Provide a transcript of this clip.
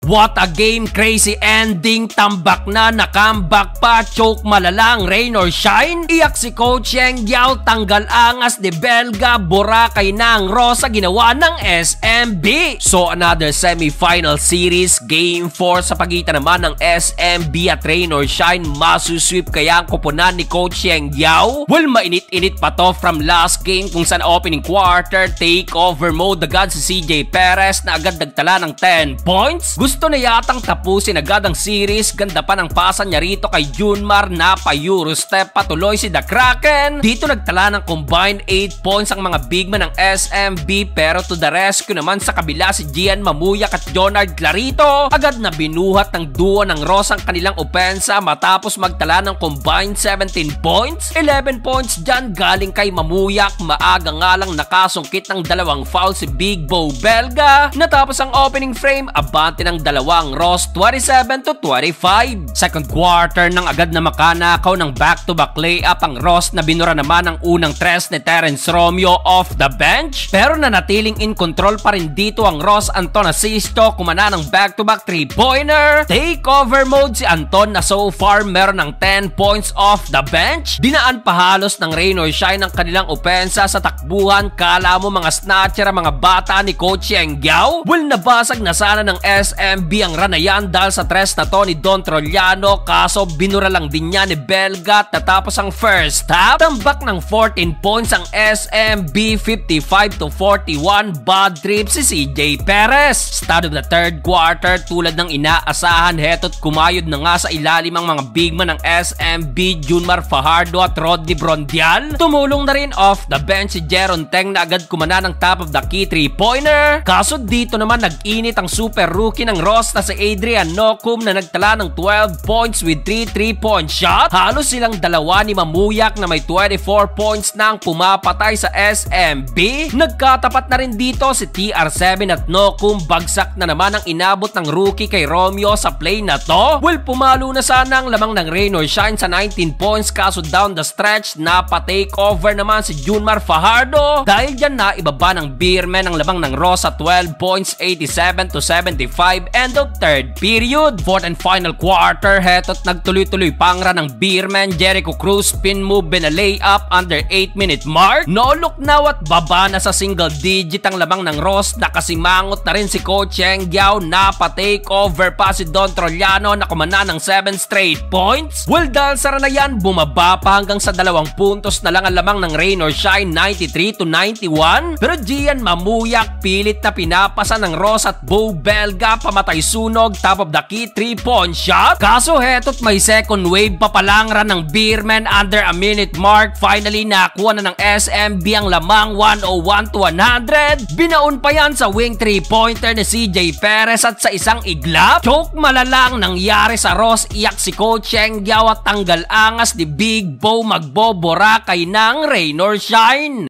What a game, crazy ending, tambak na, nakambak pa, choke malalang, rain or shine. Iyak si Coach Yeng Yao, tanggal angas ni Belga, Boracay ng Rosa, ginawa ng SMB. So another semi-final series, game 4 sa pagitan naman ng SMB at rain or shine. Masusweep kaya ang koponan ni Coach Yeng Yao? Well, mainit-init pa to from last game kung saan opening quarter, takeover mode agad si CJ Perez na agad nagtala ng 10 points. Gusto na yatang tapusin agad ang series, ganda pa ng pasa niya rito kay Junmar na pa-Euro step, patuloy si The Kraken. Dito nagtala ng combined 8 points ang mga bigman ng SMB, pero to the rescue naman sa kabila si Gian Mamuyak at Jonard Clarito. Agad na binuhat ng duo ng Rosa ang kanilang opensa matapos magtala ng combined 17 points. 11 points dyan galing kay Mamuyak, maaga nga lang nakasungkit ng dalawang foul si Big Bo Belga. Natapos ang opening frame, abante ng dalawang Ross 27-25. Second quarter nang agad na makanakaw ng back-to-back layup ang Ross na binura naman ang unang tres ni Terence Romeo off the bench. Pero nanatiling in control pa rin dito ang Ross. Anton Asisto kumana ng back-to-back 3-pointer. Takeover mode si Anton na so far meron ng 10 points off the bench. Dinaan pahalos ng rain or shine ang kanilang opensa sa takbuhan. Kala mo mga snatcher ang mga bata ni Coach Yeng Yao? Well, nabasag na sana ng SMB ang ranayan dahil sa tres na to ni Don Trollano, kaso binura lang din niya ni Belga. Tatapos ang first half, tambak ng 14 points ang SMB, 55-41. Bad trip si CJ Perez. Start of the third quarter, tulad ng inaasahan, heto't kumayod na nga sa ilalim ang mga bigman ng SMB, Junmar Fajardo at Rodney Brondial. Tumulong na rin off the bench si Jeron Teng na agad kumana ng top of the key 3-pointer. Kaso dito naman nag-init ang super rookie ng Ross na si Adrian Nocum na nagtala ng 12 points with 3 3-point shot. Halos silang dalawa ni Mamuyak na may 24 points nang pumapatay sa SMB. Nagkatapat na rin dito si TR7 at Nocum. Bagsak na naman ang inabot ng rookie kay Romeo sa play na to. Well, pumalo na sana ang lamang ng rain or shine sa 19 points, kaso down the stretch napa-takeover naman si Junmar Fajardo. Dahil dyan na ibaba ng Beerman ang lamang ng Ross sa 12 points, 87-75, end of third period. Fourth and final quarter, heto't nagtuloy-tuloy pangra ng Beerman. Jericho Cruz spin move and a layup under 8-minute mark. No-look now at baba na sa single digit ang lamang ng Ross. Nakasimangot na rin si Coach Yeng Yao, napa-takeover pa si Don Trollano na kumana ng 7 straight points. Well, dahil sa ranayan, bumaba pa hanggang sa 2 puntos na lang ang lamang ng rain or shine, 93-91. Pero Gian Mamuyak pilit na pinapasa ng Ross at Bo Belga, pamatay sunog, top of the key 3-point shot. Kaso heto't may second wave pa palang ran ng Beerman under a minute mark. Finally nakuha na ng SMB ang lamang, 101-100. Binaon pa yan sa wing 3-pointer ni CJ Perez at sa isang iglap, choke malalang nangyari sa Ross. Iyak si Coach Yeng Yao at tanggal angas ni Big Bo, magboborakay ng rain or shine.